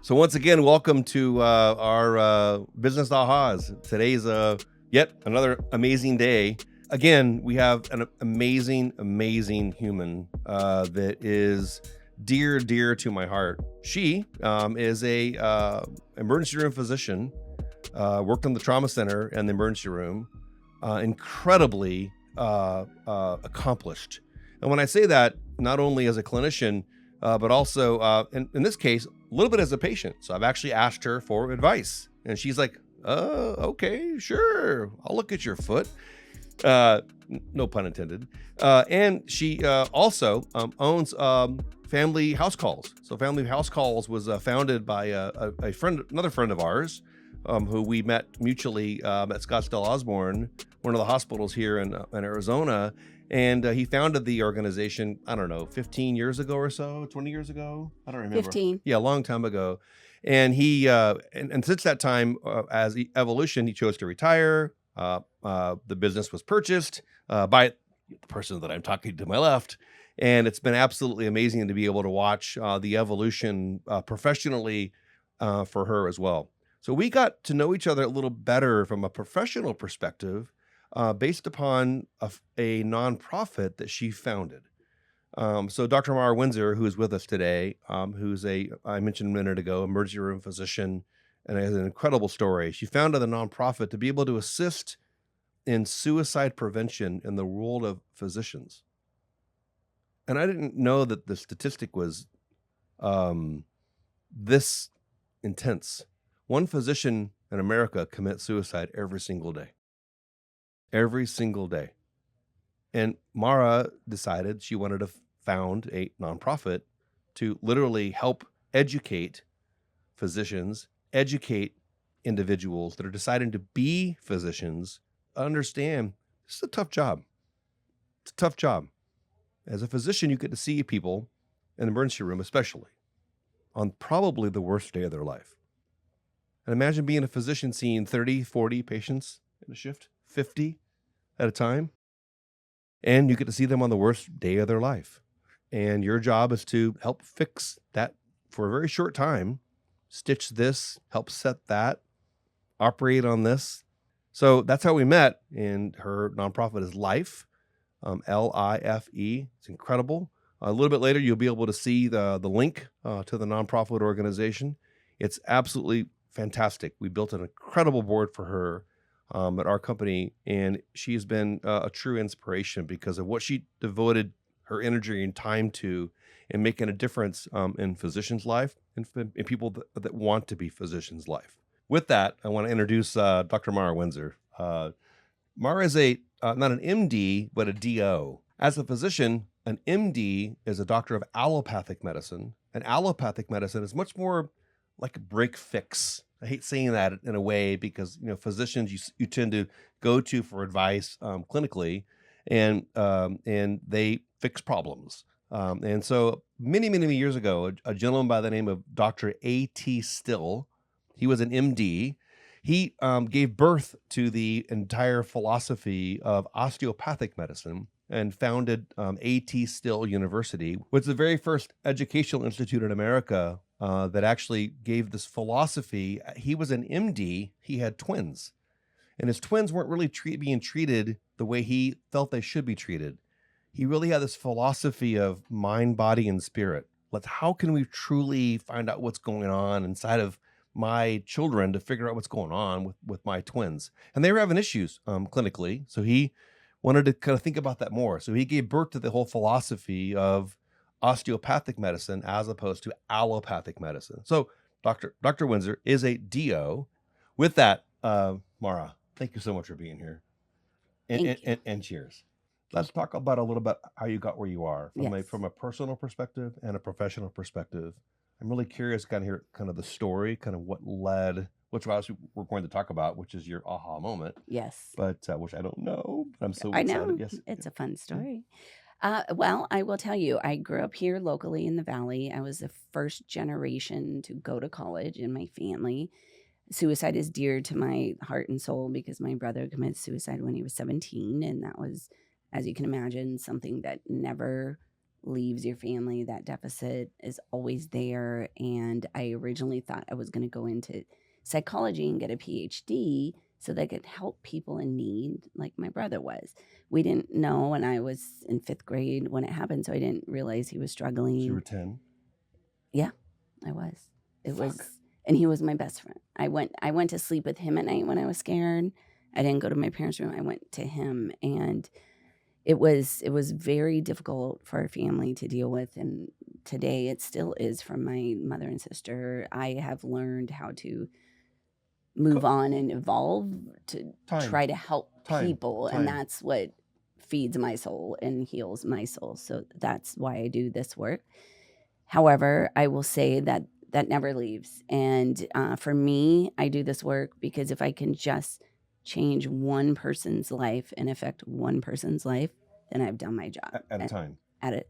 So once again, welcome to our business ahas. Today's yet another amazing day. Again, we have an amazing human that is dear to my heart. She is a emergency room physician, worked in the trauma center and the emergency room, incredibly accomplished. And when I say that, not only as a clinician, but also in this case, a little bit as a patient. So I've actually asked her for advice, and she's like, okay, sure, I'll look at your foot. No pun intended. And she also owns Family Housecalls. So Family Housecalls was founded by another friend of ours, who we met mutually at Scottsdale Osborne, one of the hospitals here in Arizona. And he founded the organization, I don't know, 15 years ago or so, 20 years ago? I don't remember. 15. Yeah, a long time ago. And he, and since that time, as evolution, he chose to retire. The business was purchased by the person that I'm talking to my left. And it's been absolutely amazing to be able to watch the evolution professionally for her as well. So we got to know each other a little better from a professional perspective, based upon a nonprofit that she founded. So Dr. Mara Windsor, who is with us today, who's I mentioned a minute ago, emergency room physician, and has an incredible story. She founded a nonprofit to be able to assist in suicide prevention in the world of physicians. And I didn't know that the statistic was this intense. One physician in America commits suicide every single day. Every single day. And Mara decided she wanted to found a nonprofit to literally help educate physicians, educate individuals that are deciding to be physicians, understand this is a tough job. It's a tough job. As a physician, you get to see people in the emergency room, especially on probably the worst day of their life. And imagine being a physician seeing 30, 40 patients in a shift, 50 at a time, and you get to see them on the worst day of their life. And your job is to help fix that for a very short time, stitch this, help set that, operate on this. So that's how we met. And her nonprofit is L.I.F.E, L-I-F-E. It's incredible. A little bit later, you'll be able to see the link to the nonprofit organization. It's absolutely fantastic. We built an incredible board for her at our company, and she's been a true inspiration because of what she devoted her energy and time to in making a difference in physicians' life and in people that want to be physicians' life. With that, I want to introduce Dr. Mara Windsor. Mara is not an MD, but a DO. As a physician, an MD is a doctor of allopathic medicine, and allopathic medicine is much more like a break fix. I hate saying that in a way because physicians you tend to go to for advice clinically, and they fix problems. And so many years ago, a gentleman by the name of Dr. A.T. Still, he was an MD. He gave birth to the entire philosophy of osteopathic medicine and founded A.T. Still University, which is the very first educational institute in America that actually gave this philosophy. He was an MD. He had twins, and his twins weren't really being treated the way he felt they should be treated. He really had this philosophy of mind, body, and spirit. How can we truly find out what's going on inside of my children to figure out what's going on with my twins? And they were having issues clinically. So he wanted to kind of think about that more. So he gave birth to the whole philosophy of osteopathic medicine as opposed to allopathic medicine. So Dr. Windsor is a DO. With that, Mara, thank you so much for being here. And cheers. Let's talk about a little bit how you got where you are from a personal perspective and a professional perspective. I'm really curious to kind of hear kind of the story, kind of what led, which obviously we're going to talk about, which is your aha moment. Yes. But which I don't know, but I'm so I excited. know. Yes. It's a fun story. Well, I will tell you, I grew up here locally in the Valley. I was the first generation to go to college in my family. Suicide is dear to my heart and soul because my brother committed suicide when he was 17. And that was, as you can imagine, something that never leaves your family. That deficit is always there. And I originally thought I was going to go into psychology and get a PhD so that I could help people in need like my brother was. We didn't know, and I was in 5th grade when it happened, so I didn't realize he was struggling. So you were 10? Yeah, I was. It Fuck. was, and he was my best friend. I went to sleep with him at night when I was scared. I didn't go to my parents' room. I went to him, and it was very difficult for our family to deal with, and today it still is for my mother and sister. I have learned how to move on and evolve to try to help people, and that's what feeds my soul and heals my soul. So that's why I do this work. However, I will say that that never leaves. And for me, I do this work because if I can just change one person's life and affect one person's life, then I've done my job. At a time? At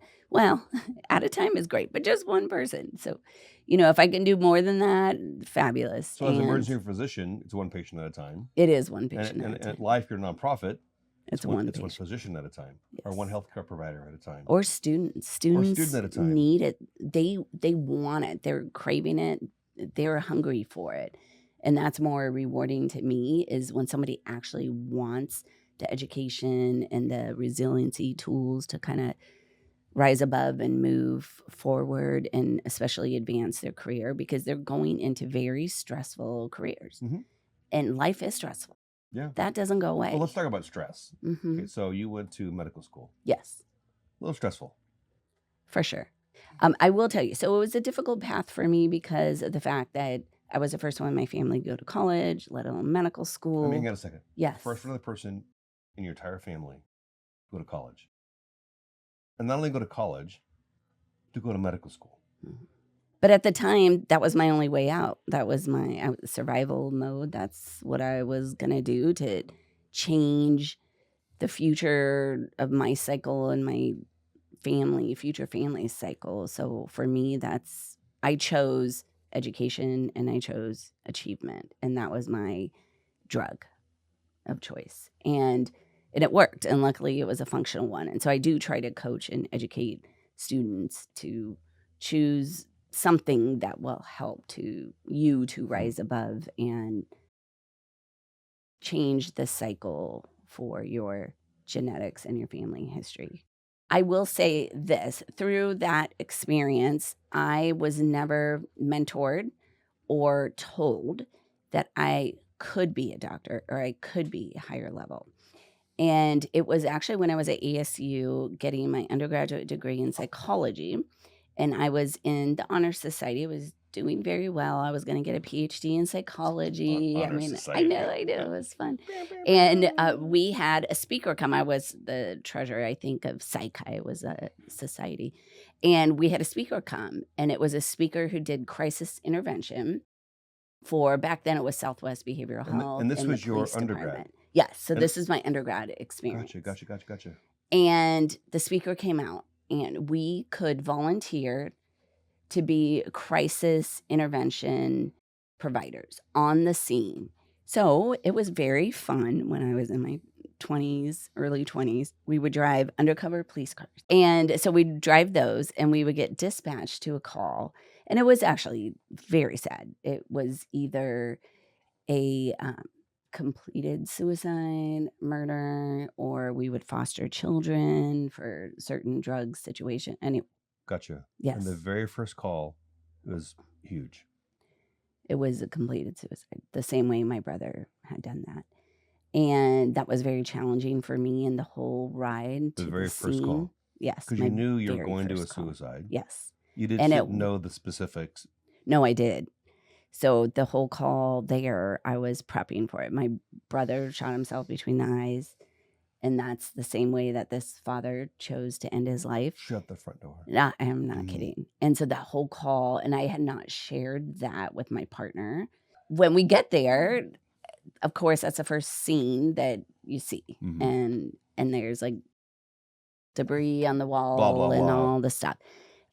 a time is great, but just one person. So, if I can do more than that, fabulous. So as an emergency room physician, it's one patient at a time. It is one patient at a time. And at L.I.F.E, your nonprofit, it's one physician at a time, yes. Or one healthcare provider at a time, or students. Students at a time. Need it. They want it. They're craving it. They're hungry for it, and that's more rewarding to me. Is when somebody actually wants the education and the resiliency tools to kind of rise above and move forward, and especially advance their career, because they're going into very stressful careers, and life is stressful. Yeah. That doesn't go away. Well, let's talk about stress. Mm-hmm. Okay, so you went to medical school. Yes. A little stressful. For sure. I will tell you. So it was a difficult path for me because of the fact that I was the first one in my family to go to college, let alone medical school. Hang on a second. Yes. First another person in your entire family to go to college. And not only go to college, to go to medical school. Mm-hmm. But at the time, that was my only way out. That was my survival mode. That's what I was going to do to change the future of my cycle and my future family cycle. So for me, I chose education and I chose achievement. And that was my drug of choice. And it worked. And luckily, it was a functional one. And so I do try to coach and educate students to choose something that will help you to rise above and change the cycle for your genetics and your family history. I will say this, through that experience, I was never mentored or told that I could be a doctor or I could be a higher level. And it was actually when I was at ASU getting my undergraduate degree in psychology, and I was in the Honor Society. I was doing very well. I was going to get a PhD in psychology. I know, it was fun. And we had a speaker come. I was the treasurer, I think, of Psychi. It was a society. And we had a speaker come, and it was a speaker who did crisis intervention for, back then it was Southwest Behavioral Health. And this was your undergrad? Yes. So this is my undergrad experience. Gotcha. And the speaker came out, and we could volunteer to be crisis intervention providers on the scene. So it was very fun when I was in my 20s, early 20s. We would drive undercover police cars. And so we'd drive those, and we would get dispatched to a call. And it was actually very sad. It was either a completed suicide, murder, or we would foster children for certain drug situation. Anyway. Gotcha. Yes. And the very first call was huge. It was a completed suicide, the same way my brother had done that. And that was very challenging for me and the whole ride to the very first call. Yes. Because you knew you were going to a suicide. Yes. You didn't know the specifics. No, I did. So the whole call there, I was prepping for it. My brother shot himself between the eyes. And that's the same way that this father chose to end his life. Shut the front door. I am not kidding. And so that whole call, and I had not shared that with my partner. When we get there, of course, that's the first scene that you see. Mm-hmm. And there's like debris on the wall, blah, blah, and all the stuff.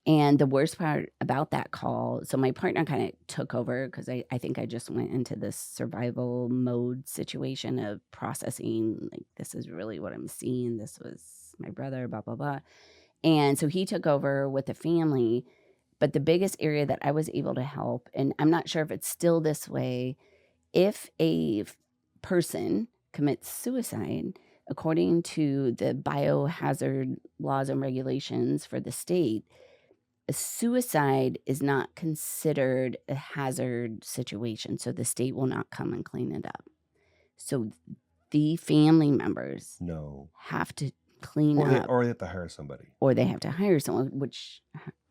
And the worst part about that call, so my partner kind of took over because I think I just went into this survival mode situation of processing, like, this is really what I'm seeing. This was my brother, blah, blah, blah. And so he took over with the family. But the biggest area that I was able to help, and I'm not sure if it's still this way, if a person commits suicide, according to the biohazard laws and regulations for the state, a suicide is not considered a hazard situation. So the state will not come and clean it up. So the family members No. have to clean up. Or they have to hire somebody. Or they have to hire someone, which,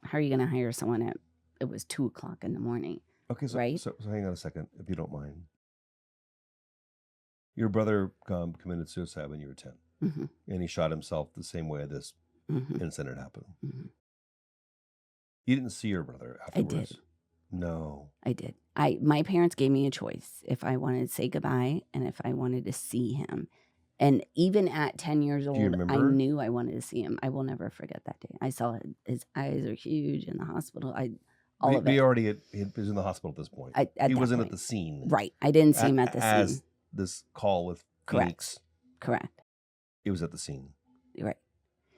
how are you going to hire someone at, it was 2:00 in the morning. Okay, so, right? so hang on a second, if you don't mind. Your brother committed suicide when you were 10, and he shot himself the same way this incident happened. You didn't see your brother afterwards? I did. No. I did. My parents gave me a choice if I wanted to say goodbye and if I wanted to see him. And even at 10 years old, I knew I wanted to see him. I will never forget that day. I saw his eyes are huge in the hospital. All of it. He was in the hospital at this point. He wasn't at the scene. Right. I didn't see him at the scene. As this call with Phoenix. Correct. He was at the scene. Right.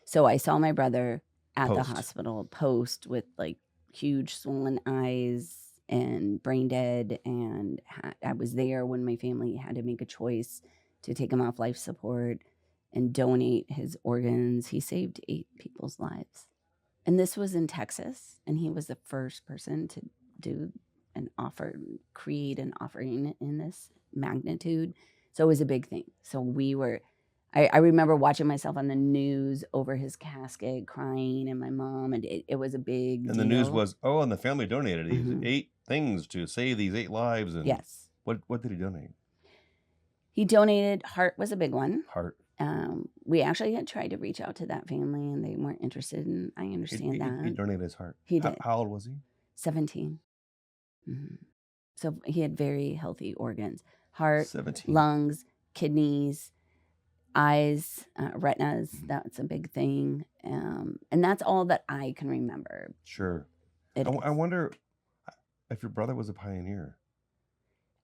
So I saw my brother at the hospital post with like huge swollen eyes and brain dead. And I was there when my family had to make a choice to take him off life support and donate his organs. He saved 8 people's lives. And this was in Texas. And he was the first person to create an offering in this magnitude. So it was a big thing. So I remember watching myself on the news over his casket, crying, and my mom, and it was a big deal. And the news was, and the family donated 8 things to save these 8 lives. And yes. What did he donate? He donated, heart was a big one. Heart. We actually had tried to reach out to that family, and they weren't interested, and I understand that. He donated his heart. He did. How old was he? 17. So he had very healthy organs. Heart, 17. lungs, kidneys, eyes, retinas. That's a big thing. And that's all that I can remember. Sure. I wonder if your brother was a pioneer.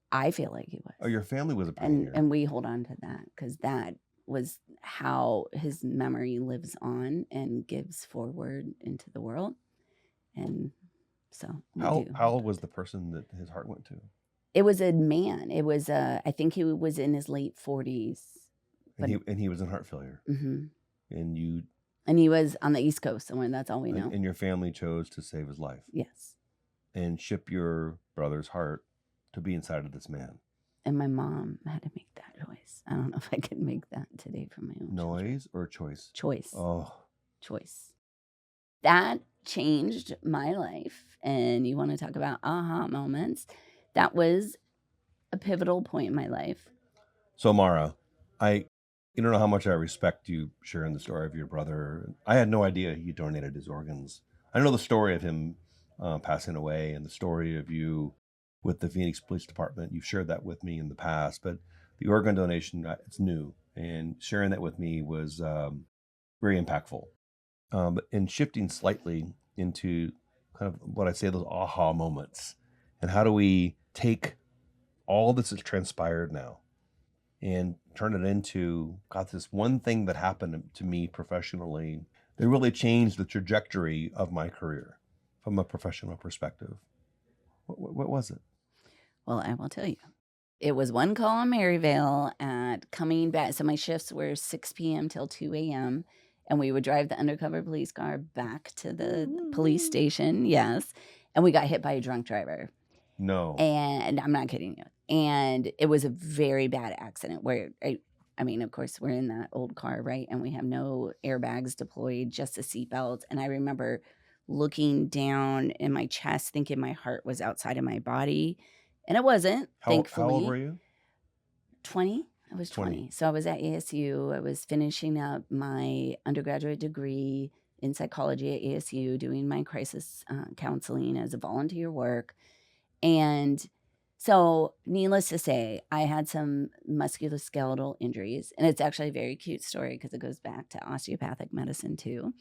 I feel like he was. Oh, your family was a pioneer. And we hold on to that because that was how his memory lives on and gives forward into the world. And so how old was the person that his heart went to? It was a man. It was I think he was in his late 40s. And he was in heart failure. And he was on the East Coast somewhere. That's all we know. And your family chose to save his life. Yes. And ship your brother's heart to be inside of this man. And my mom had to make that choice. I don't know if I could make that today for my own Noise or choice? Choice. Oh. Choice. That changed my life. And you want to talk about aha moments. That was a pivotal point in my life. So, Mara, you don't know how much I respect you sharing the story of your brother. I had no idea he donated his organs. I know the story of him passing away and the story of you with the Phoenix Police Department. You've shared that with me in the past, but the organ donation, it's new. And sharing that with me was very impactful. But in shifting slightly into kind of what I say, those aha moments, and how do we take all this has transpired now and turn it into, God, this one thing that happened to me professionally that really changed the trajectory of my career from a professional perspective. What was it? Well, I will tell you. It was one call in Maryvale at coming back. So my shifts were 6 p.m. till 2 a.m. And we would drive the undercover police car back to the police station. Yes. And we got hit by a drunk driver. No. And I'm not kidding you. And it was a very bad accident where, I mean, of course, we're in that old car, right? And we have no airbags deployed, just a seatbelt. And I remember looking down in my chest, thinking my heart was outside of my body. And it wasn't, thankfully. How old were you? 20. I was 20. So I was at ASU. I was finishing up my undergraduate degree in psychology at ASU, doing my crisis counseling as a volunteer work. And So, needless to say, I had some musculoskeletal injuries, and it's actually a very cute story because it goes back to osteopathic medicine too.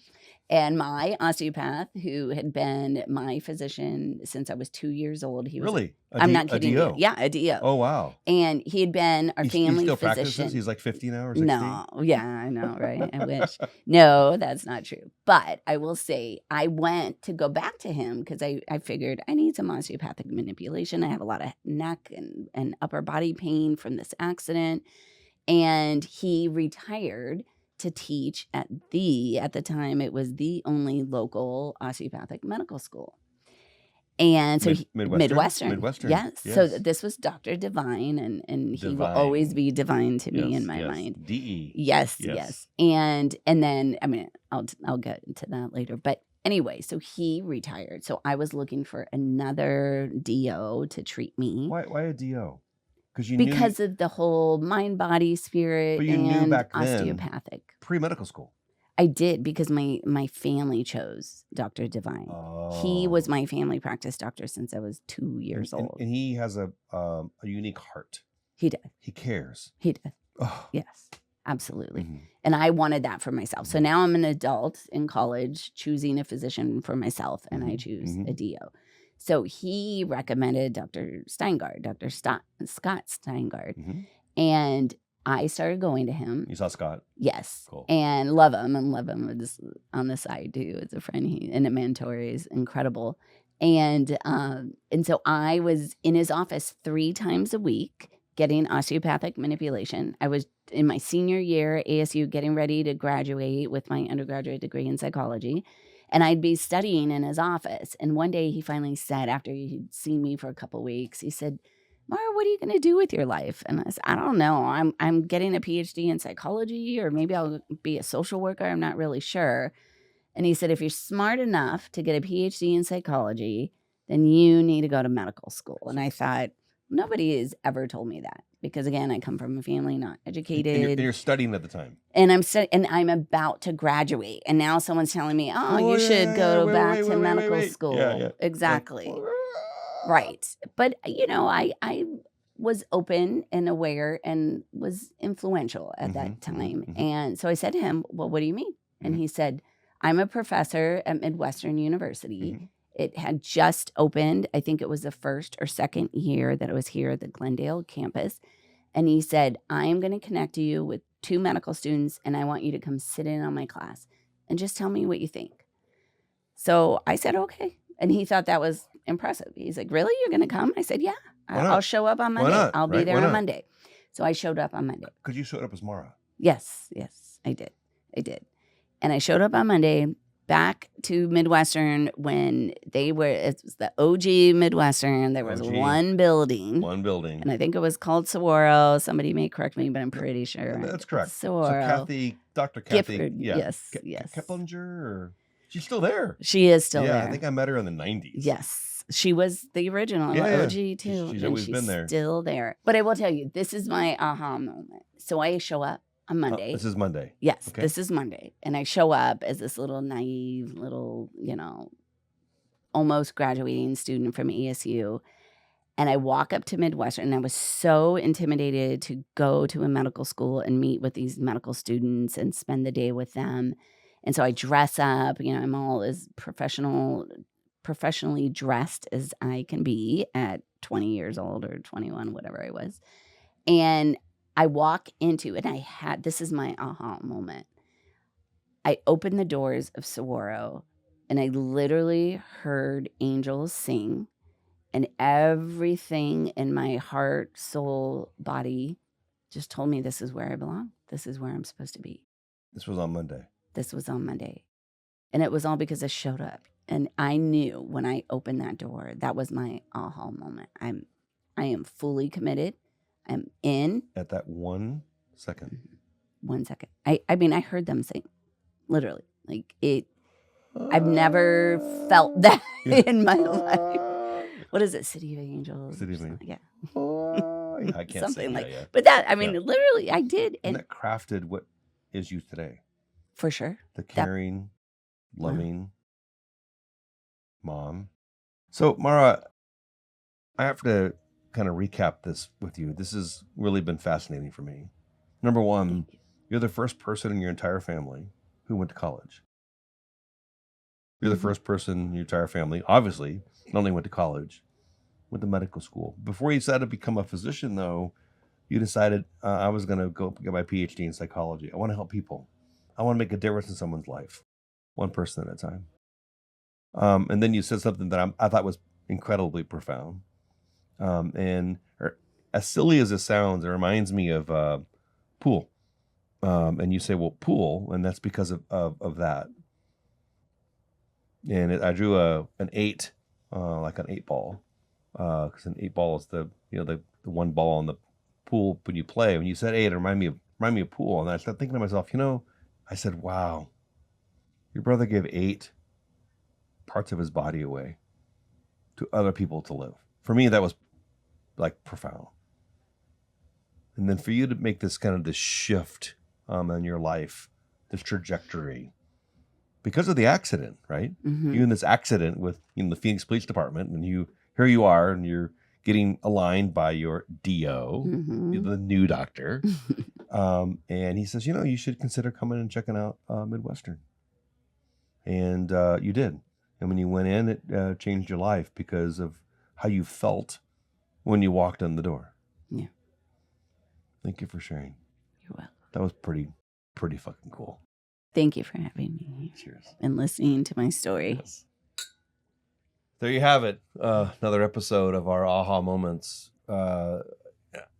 And my osteopath, who had been my physician since I was 2 years old, he was Really? I'm not A kidding you. DO? Yeah, a DO. Oh, wow. And he had been our He family still practices? physician. He's like 50 now or 60? No, yeah, I know, right? I wish. No, that's not true. But I will say I went to go back to him because I figured I need some osteopathic manipulation. I have a lot of neck and upper body pain from this accident. And he retired to teach at the time, it was the only local osteopathic medical school. And so Midwestern? Midwestern. Yes. So this was Dr. Divine, and he will always be divine to me in my mind. DE. Yes. And then, I mean, I'll get into that later. But anyway, so he retired. So I was looking for another DO to treat me. Why a DO? Because of the whole mind, body, spirit, But you knew and back then, osteopathic. pre-medical school. I did because my family chose Dr. Divine. He was my family practice doctor since I was 2 years old. And he has a unique heart. He did. He cares. He did. Oh. Yes, absolutely. Mm-hmm. And I wanted that for myself. So now I'm an adult in college choosing a physician for myself, and I choose a DO. So he recommended Dr. Steingard, Dr. Scott Steingard. And I started going to him. You saw Scott? Yes. Cool. And love him just on the side too as a friend and a mentor. He's incredible. And so I was in his office 3 times a week getting osteopathic manipulation. I was in my senior year at ASU getting ready to graduate with my undergraduate degree in psychology. And I'd be studying in his office. And one day he finally said, after he'd seen me for a couple of weeks, he said, "Mara, what are you going to do with your life?" And I said, "I don't know. I'm getting a PhD in psychology, or maybe I'll be a social worker. I'm not really sure." And he said, "If you're smart enough to get a PhD in psychology, then you need to go to medical school." And I thought, nobody has ever told me that because, again, I come from a family not educated. And you're studying at the time. And I'm about to graduate. And now someone's telling me, you should go back to medical school. Yeah. Exactly. Right. But, I was open and aware and was influential at that time. And so I said to him, "Well, what do you mean?" And he said, "I'm a professor at Midwestern University. It had just opened. I think it was the first or second year that I was here at the Glendale campus." And he said, "I am going to connect you with 2 medical students, and I want you to come sit in on my class and just tell me what you think." So I said, "Okay." And he thought that was impressive. He's like, "Really? You're going to come?" I said, "Yeah, I'll show up on Monday. I'll be there on Monday." So I showed up on Monday. Because you showed up as Mara. Yes, I did. And I showed up on Monday back to Midwestern when it was the OG Midwestern. There was one building. And I think it was called Saguaro. Somebody may correct me, but I'm pretty sure. That's correct. Saguaro. So Dr. Kathy. Gifford, yes. Keplinger, or she's still there. She is still there. Yeah, I think I met her in the 90s. Yes. She was the original OG too. She's always been there. Still there. But I will tell you, this is my aha moment. So I show up on Monday. This is Monday. Yes, okay. This is Monday. And I show up as this little naive, almost graduating student from ASU. And I walk up to Midwestern, and I was so intimidated to go to a medical school and meet with these medical students and spend the day with them. And so I dress up, I'm all as professionally dressed as I can be at 20 years old or 21, whatever I was. And I walk into, and this is my aha moment. I opened the doors of Saguaro, and I literally heard angels sing, and everything in my heart, soul, body just told me this is where I belong. This is where I'm supposed to be. This was on Monday. And it was all because I showed up. And I knew when I opened that door, that was my aha moment. I am fully committed. I'm in. At that 1 second. 1 second. I heard them sing, literally. Like it. I've never felt that in my life. What is it? City of Angels. City of Angels. Yeah. I can't Something say like. Yeah. But literally, I did. And that crafted what is you today. For sure. The caring, loving mom. So Mara, I have to kind of recap this with you. This has really been fascinating for me. Number one, you're the first person in your entire family who went to college. You're the first person in your entire family, obviously, not only went to college, went to medical school. Before you decided to become a physician, though, you decided I was going to go get my PhD in psychology. I want to help people. I want to make a difference in someone's life, one person at a time. And then you said something that I thought was incredibly profound. And as silly as it sounds, it reminds me of pool. And you say, well, pool, and that's because of that. And I drew an 8, like an 8 ball, because an 8 ball is the one ball in the pool when you play. When you said 8, it reminded me of pool, and I started thinking to myself, I said, wow, your brother gave 8 parts of his body away to other people to live. For me, that was like profound. And then for you to make this kind of this shift in your life, this trajectory, because of the accident, right? You in this accident with the Phoenix Police Department, and here you are, and you're getting aligned by your DO, the new doctor, and he says, you should consider coming and checking out Midwestern, and you did. And when you went in, it changed your life because of how you felt when you walked in the door. Yeah. Thank you for sharing. You're welcome. That was pretty fucking cool. Thank you for having me. Cheers. And listening to my story. Yes. There you have it. Another episode of our aha moments.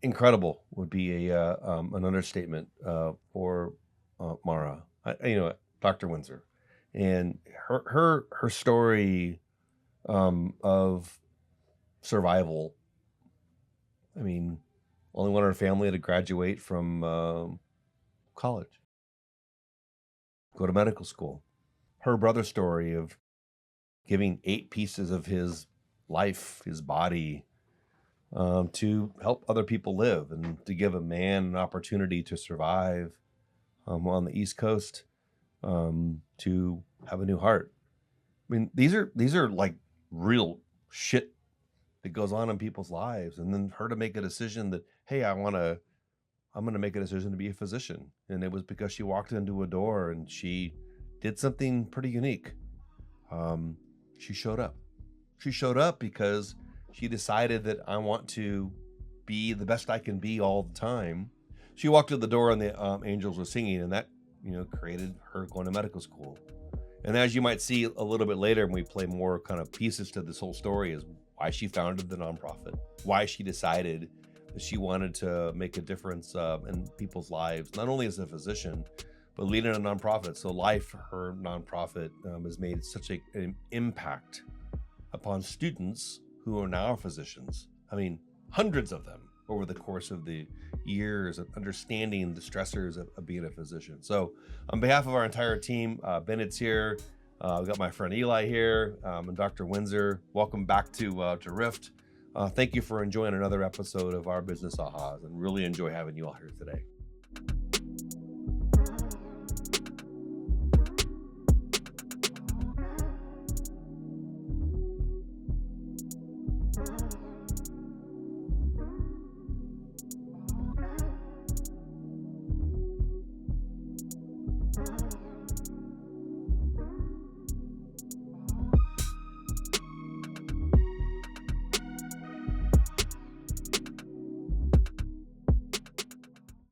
Incredible would be an understatement for Mara. Dr. Windsor, and her story of survival. I mean, only one in her family to graduate from college, go to medical school. Her brother's story of giving 8 pieces of his life, his body, to help other people live and to give a man an opportunity to survive on the East Coast, to have a new heart. I mean, these are like real shit that goes on in people's lives. And then her to make a decision that, hey, I'm going to make a decision to be a physician. And it was because she walked into a door and she did something pretty unique. She showed up. She showed up because she decided that I want to be the best I can be all the time. She walked to the door and the angels were singing, and that, created her going to medical school. And as you might see a little bit later when we play more kind of pieces to this whole story, is why she founded the nonprofit, why she decided that she wanted to make a difference in people's lives, not only as a physician, but leading a nonprofit. So L.I.F.E, her nonprofit, has made such an impact upon students who are now physicians. I mean, hundreds of them over the course of the years of understanding the stressors of being a physician. So on behalf of our entire team, Bennett's here. We've got my friend Eli here, and Dr. Windsor. Welcome back to R.I.F.T. Thank you for enjoying another episode of our Business Ahas, and really enjoy having you all here today.